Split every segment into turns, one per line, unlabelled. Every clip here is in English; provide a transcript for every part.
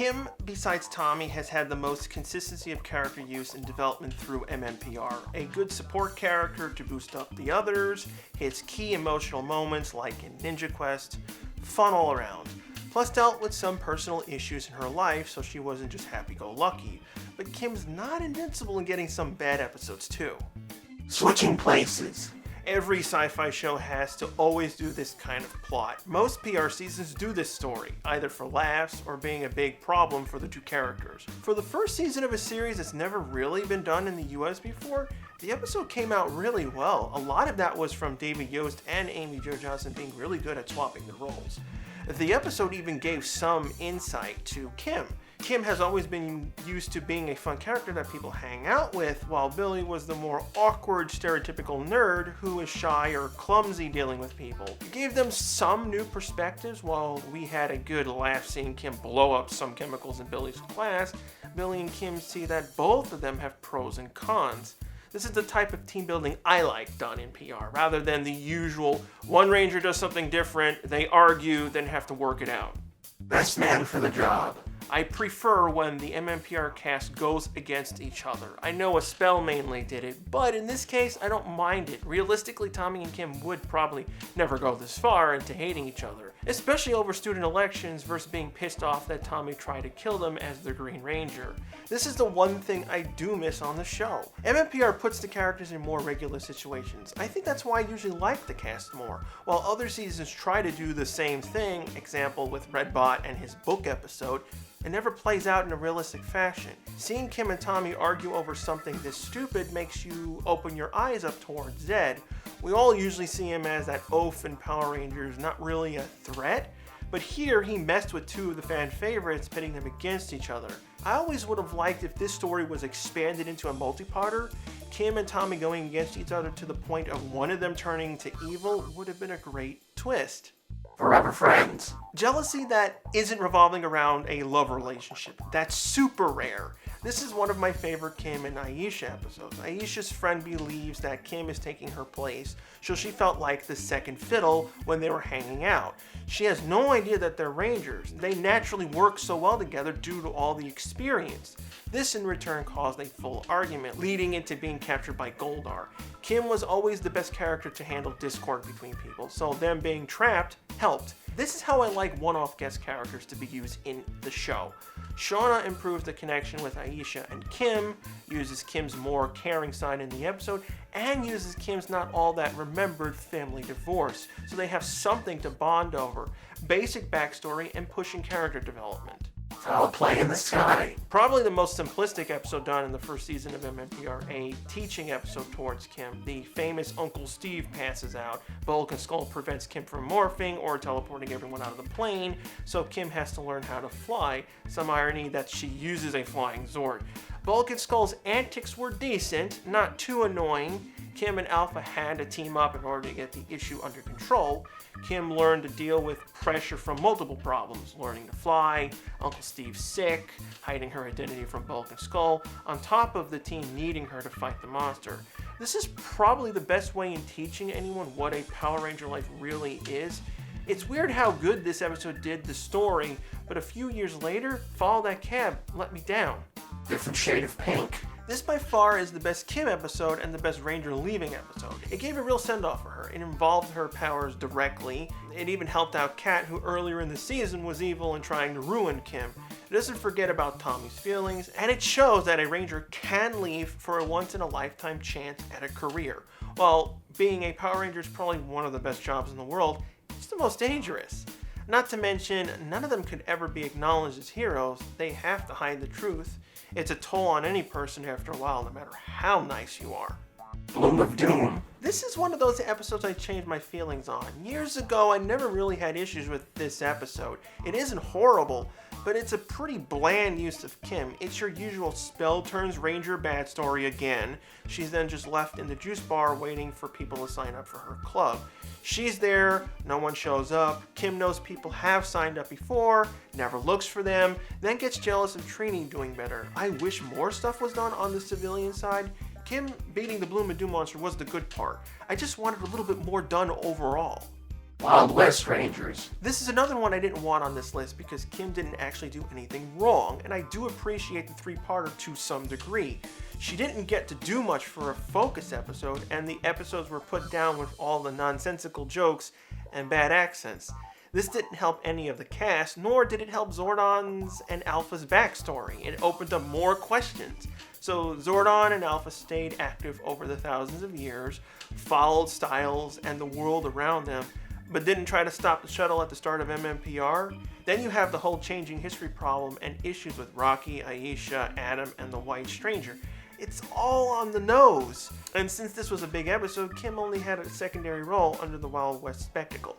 Kim, besides Tommy, has had the most consistency of character use and development through MMPR. A good support character to boost up the others, hits key emotional moments like in Ninja Quest, fun all around. Plus dealt with some personal issues in her life, so she wasn't just happy-go-lucky. But Kim's not invincible in getting some bad episodes too.
Switching places.
Every sci-fi show has to always do this kind of plot. Most PR seasons do this story, either for laughs or being a big problem for the two characters. For the first season of a series that's never really been done in the US before, the episode came out really well. A lot of that was from David Yost and Amy Jo Johnson being really good at swapping the roles. The episode even gave some insight to Kim. Kim has always been used to being a fun character that people hang out with, while Billy was the more awkward, stereotypical nerd who is shy or clumsy dealing with people. It gave them some new perspectives. While we had a good laugh seeing Kim blow up some chemicals in Billy's class, Billy and Kim see that both of them have pros and cons. This is the type of team building I like done in PR, rather than the usual one ranger does something different, they argue, then have to work it out.
Best man for the job.
I prefer when the MMPR cast goes against each other. I know a spell mainly did it, but in this case, I don't mind it. Realistically, Tommy and Kim would probably never go this far into hating each other, especially over student elections versus being pissed off that Tommy tried to kill them as the Green Ranger. This is the one thing I do miss on the show. MMPR puts the characters in more regular situations. I think that's why I usually like the cast more. While other seasons try to do the same thing, example with Redbot and his book episode, it never plays out in a realistic fashion. Seeing Kim and Tommy argue over something this stupid makes you open your eyes up towards Zed. We all usually see him as that oaf in Power Rangers, not really a threat, but here he messed with two of the fan favorites, pitting them against each other. I always would have liked if this story was expanded into a multi-parter. Kim and Tommy going against each other to the point of one of them turning to evil would have been a great twist.
Forever friends.
Jealousy that isn't revolving around a love relationship. That's super rare. This is one of my favorite Kim and Aisha episodes. Aisha's friend believes that Kim is taking her place, so she felt like the second fiddle when they were hanging out. She has no idea that they're Rangers. They naturally work so well together due to all the experience. This in return caused a full argument, leading into being captured by Goldar. Kim was always the best character to handle discord between people, so them being trapped helped. This is how I like one-off guest characters to be used in the show. Shana improves the connection with Aisha and Kim, uses Kim's more caring side in the episode, and uses Kim's not all that remembered family divorce, so they have something to bond over, basic backstory, and pushing character development.
Foul play in the sky.
Probably the most simplistic episode done in the first season of MMPR, a teaching episode towards Kim. The famous Uncle Steve passes out. Bulk and Skull prevents Kim from morphing or teleporting everyone out of the plane, so Kim has to learn how to fly. Some irony that she uses a flying Zord. Bulk and Skull's antics were decent, not too annoying. Kim and Alpha had to team up in order to get the issue under control. Kim learned to deal with pressure from multiple problems, learning to fly, Uncle Steve's sick, hiding her identity from Bulk and Skull, on top of the team needing her to fight the monster. This is probably the best way in teaching anyone what a Power Ranger life really is. It's weird how good this episode did the story, but a few years later, Follow That Cab let me down.
Different shade of pink.
This by far is the best Kim episode and the best Ranger leaving episode. It gave a real send-off for her. It involved her powers directly. It even helped out Kat, who earlier in the season was evil and trying to ruin Kim. It doesn't forget about Tommy's feelings, and it shows that a Ranger can leave for a once-in-a-lifetime chance at a career. While being a Power Ranger is probably one of the best jobs in the world, it's the most dangerous. Not to mention, none of them could ever be acknowledged as heroes. They have to hide the truth. It's a toll on any person after a while, no matter how nice you are.
Bloom of Doom.
This is one of those episodes I changed my feelings on. Years ago, I never really had issues with this episode. It isn't horrible, but it's a pretty bland use of Kim. It's your usual spell turns Ranger bad story again. She's then just left in the juice bar waiting for people to sign up for her club. She's there, no one shows up. Kim knows people have signed up before, never looks for them, then gets jealous of Trini doing better. I wish more stuff was done on the civilian side. Kim beating the Bloom of Doom monster was the good part. I just wanted a little bit more done overall.
Wild West Rangers.
This is another one I didn't want on this list because Kim didn't actually do anything wrong, and I do appreciate the three-parter to some degree. She didn't get to do much for a focus episode, and the episodes were put down with all the nonsensical jokes and bad accents. This didn't help any of the cast, nor did it help Zordon's and Alpha's backstory. It opened up more questions. So Zordon and Alpha stayed active over the thousands of years, followed Styles and the world around them, but didn't try to stop the shuttle at the start of MMPR. Then you have the whole changing history problem and issues with Rocky, Aisha, Adam, and the White Stranger. It's all on the nose. And since this was a big episode, Kim only had a secondary role under the Wild West spectacle.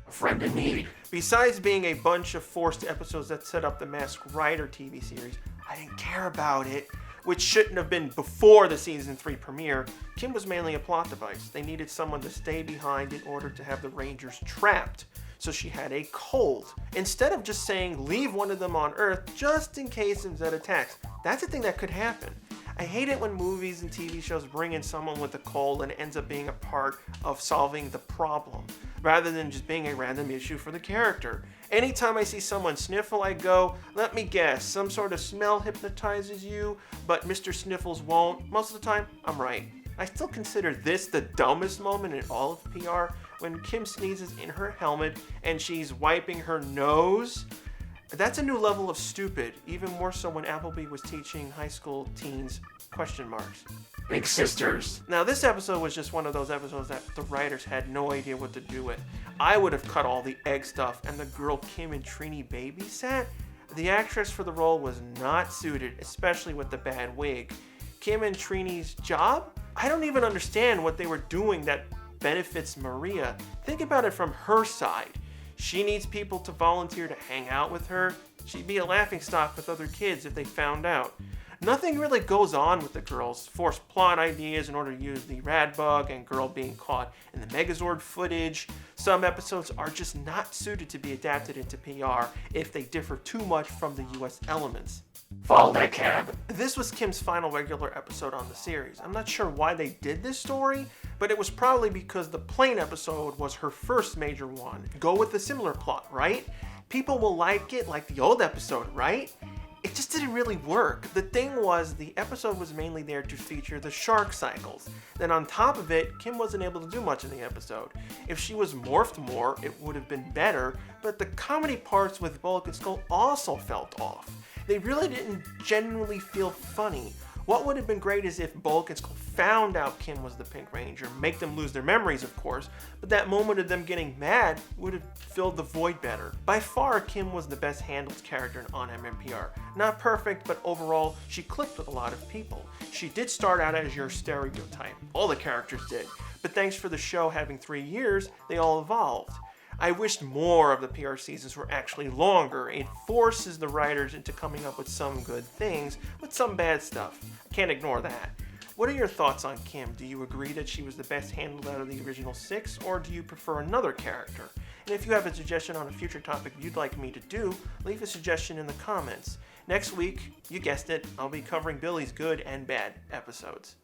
A friend in need.
Besides being a bunch of forced episodes that set up the Masked Rider TV series, I didn't care about it, which shouldn't have been before the season 3 premiere. Kim was mainly a plot device. They needed someone to stay behind in order to have the Rangers trapped, so she had a cold. Instead of just saying leave one of them on Earth just in case of Zed attacks, that's a thing that could happen. I hate it when movies and TV shows bring in someone with a cold and it ends up being a part of solving the problem, rather than just being a random issue for the character. Anytime I see someone sniffle, I go, let me guess, some sort of smell hypnotizes you, but Mr. Sniffles won't. Most of the time, I'm right. I still consider this the dumbest moment in all of PR, when Kim sneezes in her helmet and she's wiping her nose. That's a new level of stupid, even more so when Appleby was teaching high school teens question marks.
Big sisters.
Now this episode was just one of those episodes that the writers had no idea what to do with. I would have cut all the egg stuff and the girl Kim and Trini babysat. The actress for the role was not suited, especially with the bad wig. Kim and Trini's job? I don't even understand what they were doing that benefits Maria. Think about it from her side. She needs people to volunteer to hang out with her. She'd be a laughingstock with other kids if they found out. Nothing really goes on with the girls. Forced plot ideas in order to use the rad bug and girl being caught in the Megazord footage. Some episodes are just not suited to be adapted into PR if they differ too much from the US elements.
Fall that cab.
This was Kim's final regular episode on the series. I'm not sure why they did this story, but it was probably because the plane episode was her first major one. Go with a similar plot, right? People will like it like the old episode, right? It just didn't really work. The thing was, the episode was mainly there to feature the shark cycles. Then on top of it, Kim wasn't able to do much in the episode. If she was morphed more, it would have been better, but the comedy parts with Bulk and Skull also felt off. They really didn't genuinely feel funny. What would have been great is if Bulk and Skull found out Kim was the Pink Ranger, make them lose their memories of course, but that moment of them getting mad would have filled the void better. By far, Kim was the best handled character on MMPR. Not perfect, but overall, she clicked with a lot of people. She did start out as your stereotype. All the characters did. But thanks for the show having 3 years, they all evolved. I wished more of the PR seasons were actually longer. It forces the writers into coming up with some good things, but some bad stuff. I can't ignore that. What are your thoughts on Kim? Do you agree that she was the best handled out of the original 6, or do you prefer another character? And if you have a suggestion on a future topic you'd like me to do, leave a suggestion in the comments. Next week, you guessed it, I'll be covering Billy's good and bad episodes.